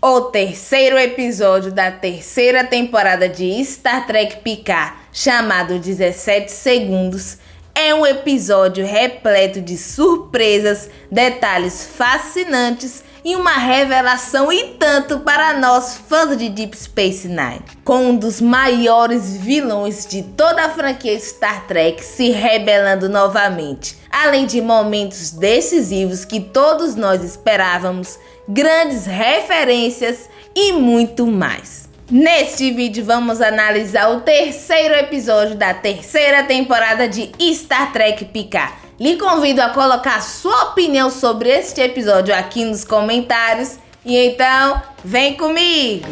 O terceiro episódio da terceira temporada de Star Trek Picard, chamado 17 Segundos, é um episódio repleto de surpresas, detalhes fascinantes e uma revelação e tanto para nós fãs de Deep Space Nine. Com um dos maiores vilões de toda a franquia Star Trek se rebelando novamente, além de momentos decisivos que todos nós esperávamos, grandes referências e muito mais. Neste vídeo vamos analisar o terceiro episódio da terceira temporada de Star Trek Picard. Lhe convido a colocar sua opinião sobre este episódio aqui nos comentários. E então, vem comigo!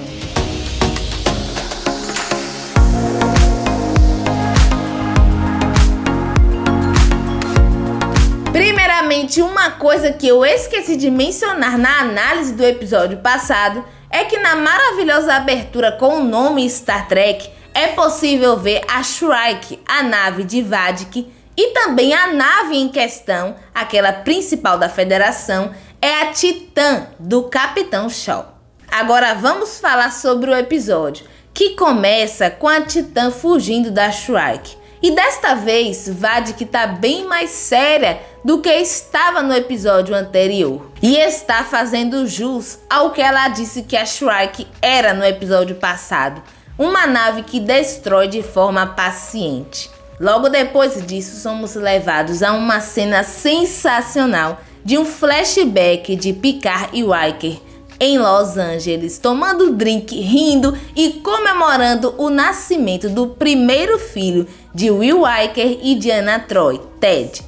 Primeiramente, uma coisa que eu esqueci de mencionar na análise do episódio passado é que na maravilhosa abertura com o nome Star Trek é possível ver a Shrike, a nave de Vadic, e também a nave em questão, aquela principal da Federação, é a Titã do Capitão Shaw. Agora vamos falar sobre o episódio, que começa com a Titã fugindo da Shrike. E desta vez, Vadic está bem mais séria do que estava no episódio anterior. E está fazendo jus ao que ela disse que a Shrike era no episódio passado. Uma nave que destrói de forma paciente. Logo depois disso, somos levados a uma cena sensacional de um flashback de Picard e Riker em Los Angeles, tomando drink, rindo e comemorando o nascimento do primeiro filho de Will Riker e Deanna Troi, Ted.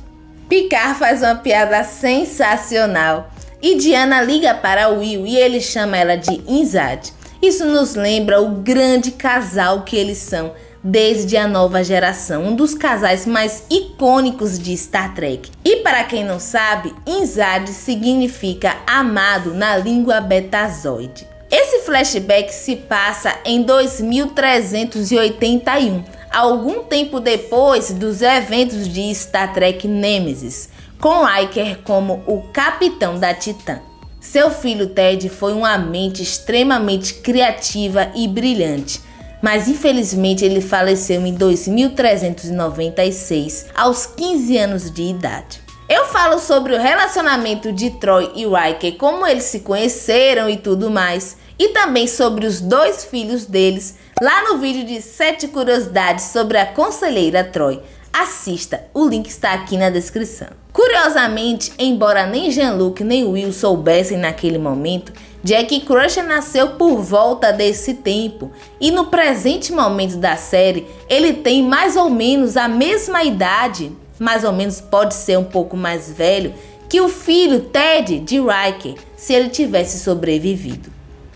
Picard faz uma piada sensacional e Deanna liga para Will e ele chama ela de Inzad. Isso nos lembra o grande casal que eles são desde a nova geração, um dos casais mais icônicos de Star Trek. E para quem não sabe, Inzad significa amado na língua betazoide. Esse flashback se passa em 2381, algum tempo depois dos eventos de Star Trek Nemesis, com Riker como o capitão da Titã. Seu filho Ted foi uma mente extremamente criativa e brilhante, mas infelizmente ele faleceu em 2396, aos 15 anos de idade. Eu falo sobre o relacionamento de Troi e Riker, como eles se conheceram e tudo mais, e também sobre os dois filhos deles, lá no vídeo de 7 curiosidades sobre a conselheira Troi. Assista, o link está aqui na descrição. Curiosamente, embora nem Jean-Luc nem Will soubessem naquele momento, Jack Crusher nasceu por volta desse tempo e no presente momento da série ele tem mais ou menos a mesma idade, mais ou menos pode ser um pouco mais velho, que o filho Ted de Riker, se ele tivesse sobrevivido.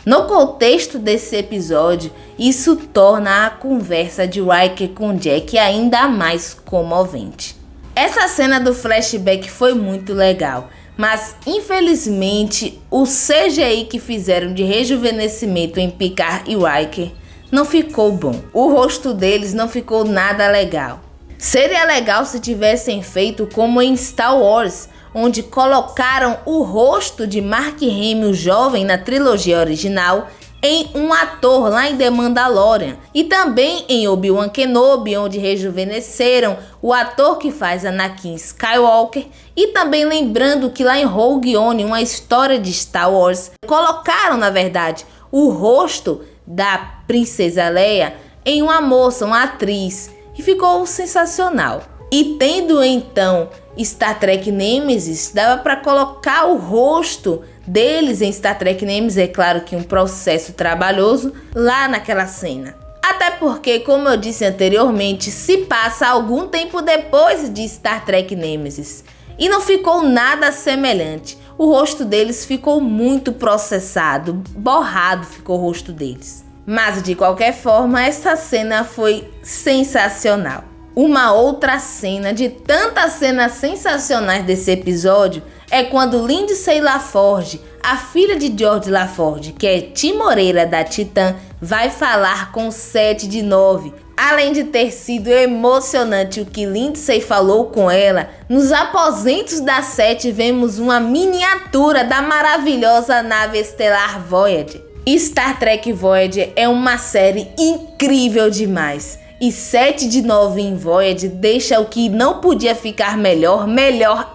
No contexto desse episódio, isso torna a conversa de Riker com Jack ainda mais comovente. Essa cena do flashback foi muito legal, mas infelizmente o CGI que fizeram de rejuvenescimento em Picard e Riker não ficou bom. O rosto deles não ficou nada legal. Seria legal se tivessem feito como em Star Wars, onde colocaram o rosto de Mark Hamill jovem na trilogia original em um ator lá em The Mandalorian, e também em Obi-Wan Kenobi, onde rejuvenesceram o ator que faz Anakin Skywalker, e também lembrando que lá em Rogue One, uma história de Star Wars, colocaram na verdade o rosto da princesa Leia em uma moça, uma atriz, e ficou sensacional. E tendo então Star Trek Nemesis, dava para colocar o rosto deles em Star Trek Nemesis, é claro que um processo trabalhoso, lá naquela cena. Até porque, como eu disse anteriormente, se passa algum tempo depois de Star Trek Nemesis. E não ficou nada semelhante. O rosto deles ficou muito processado, borrado ficou o rosto deles. Mas de qualquer forma, essa cena foi sensacional. Uma outra cena de tantas cenas sensacionais desse episódio é quando Lindsay LaForge, a filha de Geordi LaForge, que é timoreira da Titã, vai falar com 7 de 9. Além de ter sido emocionante o que Lindsay falou com ela, nos aposentos da 7 vemos uma miniatura da maravilhosa nave estelar Voyager. Star Trek Voyager é uma série incrível demais. E 7 de 9 em Voyager deixa o que não podia ficar melhor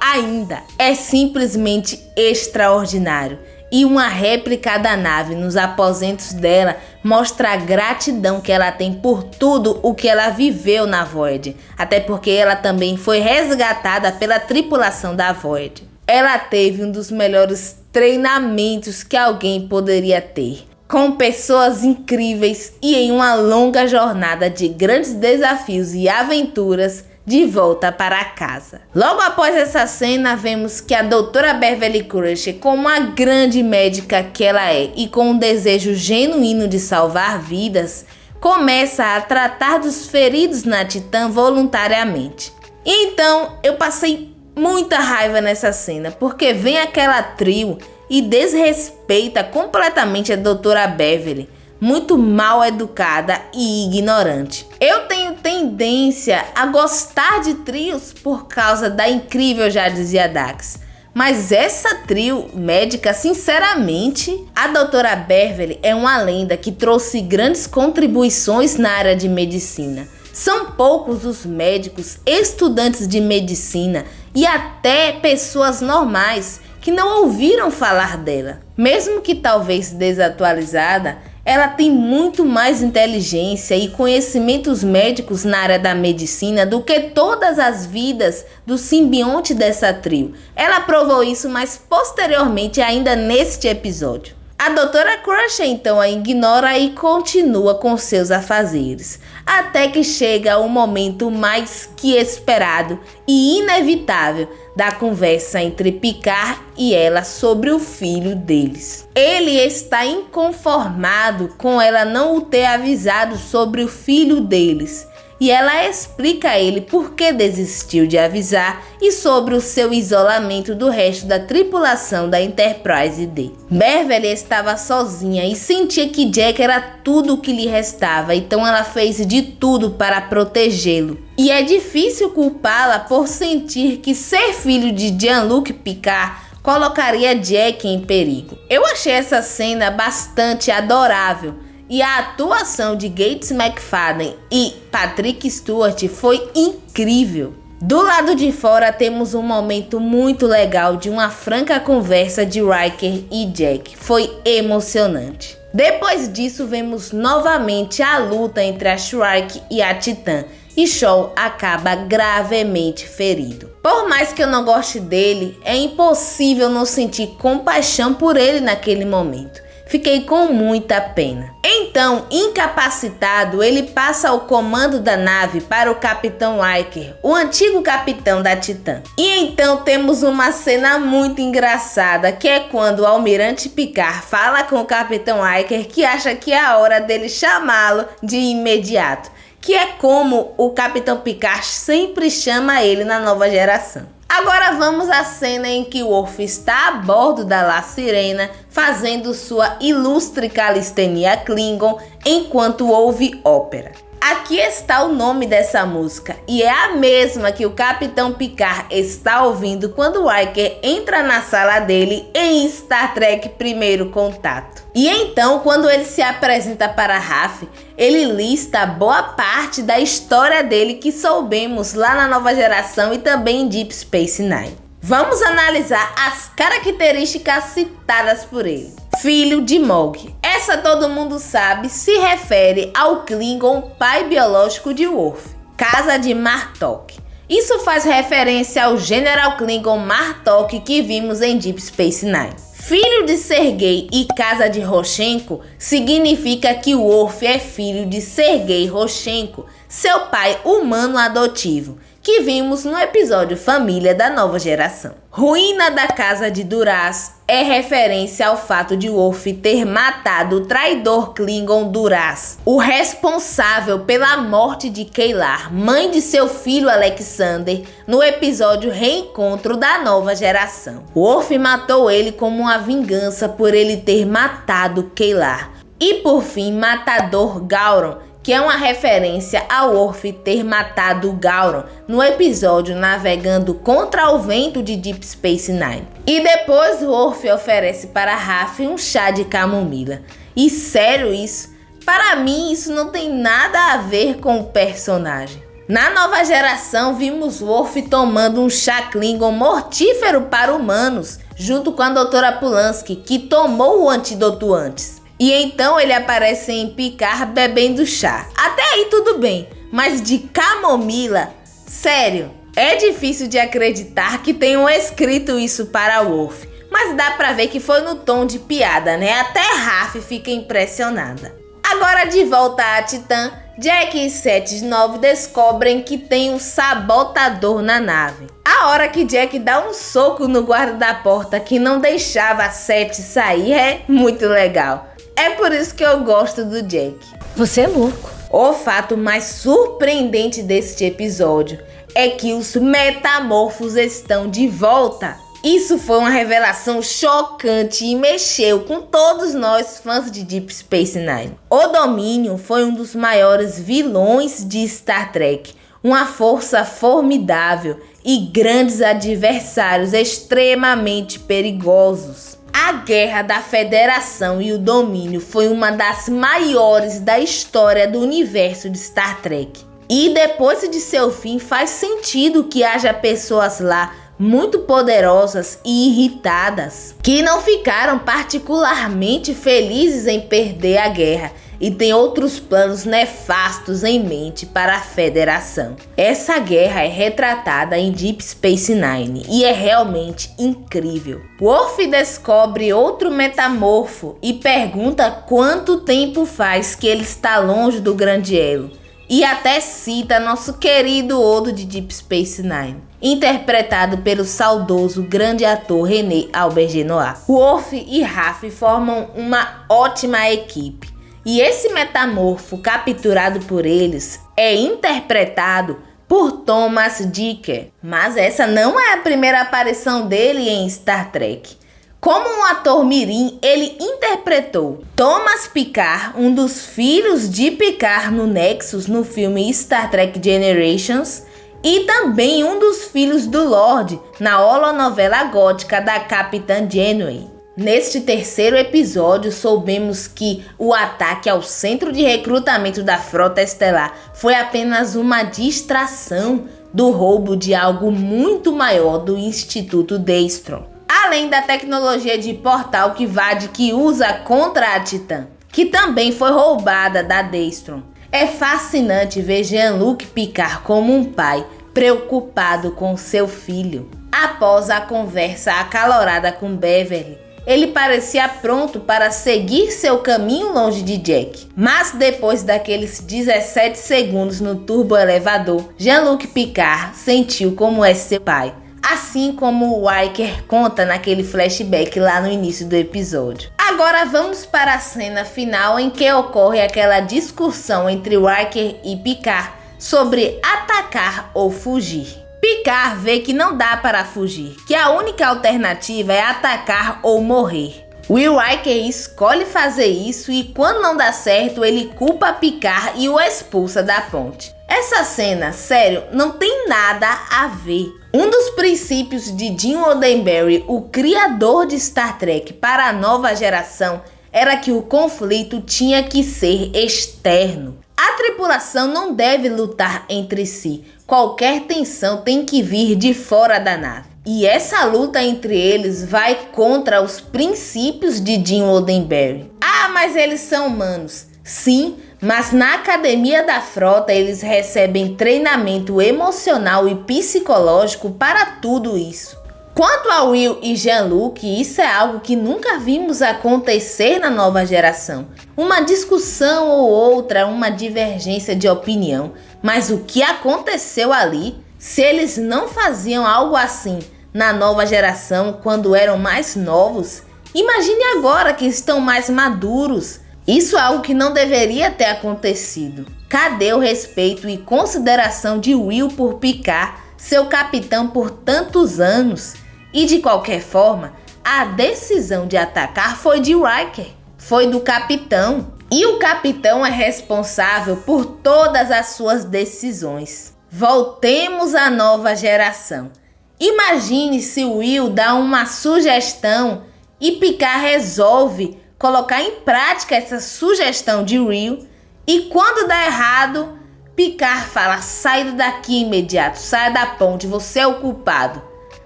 ainda. É simplesmente extraordinário. E uma réplica da nave nos aposentos dela mostra a gratidão que ela tem por tudo o que ela viveu na Voyager. Até porque ela também foi resgatada pela tripulação da Voyager. Ela teve um dos melhores treinamentos que alguém poderia ter, com pessoas incríveis e em uma longa jornada de grandes desafios e aventuras de volta para casa. Logo após essa cena, vemos que a doutora Beverly Crusher, como a grande médica que ela é e com um desejo genuíno de salvar vidas, começa a tratar dos feridos na Titã voluntariamente. E então eu passei muita raiva nessa cena, porque vem aquela trio e desrespeita completamente a doutora Beverly, muito mal educada e ignorante. Eu tenho tendência a gostar de trios por causa da incrível Já Dizia Dax, mas essa trio médica, sinceramente, a doutora Beverly é uma lenda que trouxe grandes contribuições na área de medicina. São poucos os médicos, estudantes de medicina e até pessoas normais que não ouviram falar dela. Mesmo que talvez desatualizada, ela tem muito mais inteligência e conhecimentos médicos na área da medicina do que todas as vidas do simbionte dessa trio. Ela provou isso mais posteriormente ainda neste episódio. A doutora Crusher então a ignora e continua com seus afazeres, até que chega o momento mais que esperado e inevitável da conversa entre Picard e ela sobre o filho deles. Ele está inconformado com ela não o ter avisado sobre o filho deles, e ela explica a ele por que desistiu de avisar e sobre o seu isolamento do resto da tripulação da Enterprise D. Beverly estava sozinha e sentia que Jack era tudo o que lhe restava, então ela fez de tudo para protegê-lo. E é difícil culpá-la por sentir que ser filho de Jean-Luc Picard colocaria Jack em perigo. Eu achei essa cena bastante adorável. E a atuação de Gates McFadden e Patrick Stewart foi incrível. Do lado de fora temos um momento muito legal de uma franca conversa de Riker e Jack. Foi emocionante. Depois disso vemos novamente a luta entre a Shrike e a Titã. E Shaw acaba gravemente ferido. Por mais que eu não goste dele, é impossível não sentir compaixão por ele naquele momento. Fiquei com muita pena. Então, incapacitado, ele passa o comando da nave para o Capitão Riker, o antigo capitão da Titã. E então temos uma cena muito engraçada, que é quando o Almirante Picard fala com o Capitão Riker que acha que é a hora dele chamá-lo de imediato, que é como o Capitão Picard sempre chama ele na Nova Geração. Agora vamos à cena em que Worf está a bordo da La Sirena fazendo sua ilustre calistenia Klingon enquanto ouve ópera. Aqui está o nome dessa música e é a mesma que o Capitão Picard está ouvindo quando Riker entra na sala dele em Star Trek Primeiro Contato. E então, quando ele se apresenta para Raf, ele lista boa parte da história dele que soubemos lá na Nova Geração e também em Deep Space Nine. Vamos analisar as características citadas por ele. Filho de Mog. Essa todo mundo sabe se refere ao Klingon pai biológico de Worf. Casa de Martok. Isso faz referência ao General Klingon Martok que vimos em Deep Space Nine. Filho de Sergei e casa de Roshenko significa que Worf é filho de Sergei Roshenko, seu pai humano adotivo, que vimos no episódio Família da Nova Geração. Ruína da casa de Duras é referência ao fato de Worf ter matado o traidor Klingon Duras, o responsável pela morte de Keylar, mãe de seu filho Alexander, no episódio Reencontro da Nova Geração. Worf matou ele como uma vingança por ele ter matado Keylar. E por fim, Matador Gowron, que é uma referência a Worf ter matado Gowron no episódio Navegando contra o Vento de Deep Space Nine. E depois Worf oferece para Raf um chá de camomila. E sério isso? Para mim isso não tem nada a ver com o personagem. Na nova geração vimos Worf tomando um chá Klingon mortífero para humanos, junto com a doutora Pulaski, que tomou o antídoto antes. E então ele aparece em Picard bebendo chá. Até aí tudo bem, mas de camomila? Sério, é difícil de acreditar que tenham escrito isso para Worf, mas dá pra ver que foi no tom de piada, né? Até Raf fica impressionada. Agora de volta a Titã, Jack e 7/9 descobrem que tem um sabotador na nave. A hora que Jack dá um soco no guarda da porta que não deixava a 7 sair é muito legal. É por isso que eu gosto do Jack. Você é louco. O fato mais surpreendente deste episódio é que os metamorfos estão de volta. Isso foi uma revelação chocante e mexeu com todos nós fãs de Deep Space Nine. O Domínio foi um dos maiores vilões de Star Trek, uma força formidável e grandes adversários extremamente perigosos. A Guerra da Federação e o Domínio foi uma das maiores da história do universo de Star Trek. E depois de seu fim, faz sentido que haja pessoas lá muito poderosas e irritadas, que não ficaram particularmente felizes em perder a guerra e têm outros planos nefastos em mente para a Federação. Essa guerra é retratada em Deep Space Nine e é realmente incrível. Worf descobre outro metamorfo e pergunta quanto tempo faz que ele está longe do Grande Elo. E até cita nosso querido Odo de Deep Space Nine, interpretado pelo saudoso grande ator René Auberjonois. Worf e Raf formam uma ótima equipe, e esse metamorfo capturado por eles é interpretado por Thomas Dicker. Mas essa não é a primeira aparição dele em Star Trek. Como um ator mirim, ele interpretou Thomas Picard, um dos filhos de Picard no Nexus, no filme Star Trek Generations, e também um dos filhos do Lorde, na holonovela gótica da Capitã Janeway. Neste terceiro episódio, soubemos que o ataque ao centro de recrutamento da Frota Estelar foi apenas uma distração do roubo de algo muito maior do Instituto Daystrom. Além da tecnologia de portal que Vadic que usa contra a Titã, que também foi roubada da Daystrom. É fascinante ver Jean-Luc Picard como um pai preocupado com seu filho. Após a conversa acalorada com Beverly, ele parecia pronto para seguir seu caminho longe de Jack. Mas depois daqueles 17 segundos no turboelevador, Jean-Luc Picard sentiu como é seu pai. Assim como o Riker conta naquele flashback lá no início do episódio. Agora vamos para a cena final em que ocorre aquela discussão entre Riker e Picard sobre atacar ou fugir. Picard vê que não dá para fugir, que a única alternativa é atacar ou morrer. Will Riker escolhe fazer isso e quando não dá certo ele culpa Picard e o expulsa da ponte. Essa cena, sério, não tem nada a ver. Um dos princípios de Gene Roddenberry, o criador de Star Trek para a nova geração, era que o conflito tinha que ser externo. A tripulação não deve lutar entre si. Qualquer tensão tem que vir de fora da nave. E essa luta entre eles vai contra os princípios de Gene Roddenberry. Ah, mas eles são humanos. Sim, mas na academia da frota eles recebem treinamento emocional e psicológico para tudo isso. Quanto a Will e Jean-Luc, isso é algo que nunca vimos acontecer na nova geração. Uma discussão ou outra, uma divergência de opinião. Mas o que aconteceu ali? Se eles não faziam algo assim na nova geração quando eram mais novos, imagine agora que estão mais maduros. Isso é algo que não deveria ter acontecido. Cadê o respeito e consideração de Will por Picard, seu capitão por tantos anos? E de qualquer forma, a decisão de atacar foi de Riker, foi do capitão. E o capitão é responsável por todas as suas decisões. Voltemos à nova geração. Imagine se Will dá uma sugestão e Picard resolve colocar em prática essa sugestão de Rio e quando dá errado, Picard fala: sai daqui imediato, saia da ponte, você é o culpado.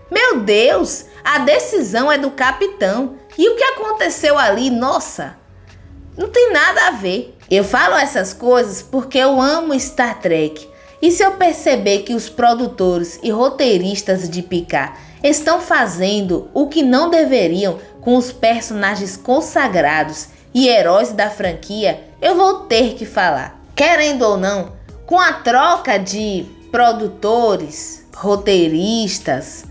Meu Deus, a decisão é do capitão e o que aconteceu ali, nossa, não tem nada a ver. Eu falo essas coisas porque eu amo Star Trek e se eu perceber que os produtores e roteiristas de Picard estão fazendo o que não deveriam com os personagens consagrados e heróis da franquia, eu vou ter que falar. Querendo ou não, com a troca de produtores, roteiristas,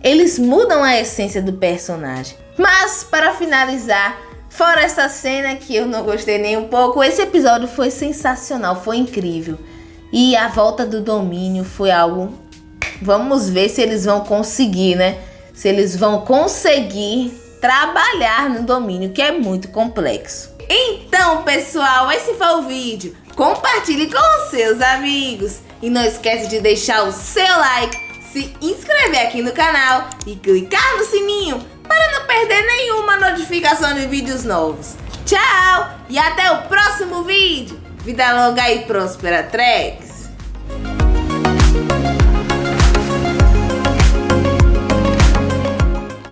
eles mudam a essência do personagem. Mas, para finalizar, fora essa cena que eu não gostei nem um pouco, esse episódio foi sensacional, foi incrível. E a volta do domínio foi algo... Vamos ver se eles vão conseguir, né? Se eles vão conseguir trabalhar no domínio, que é muito complexo. Então, pessoal, esse foi o vídeo. Compartilhe com os seus amigos. E não esquece de deixar o seu like, se inscrever aqui no canal e clicar no sininho para não perder nenhuma notificação de vídeos novos. Tchau! E até o próximo vídeo. Vida longa e próspera, Treks!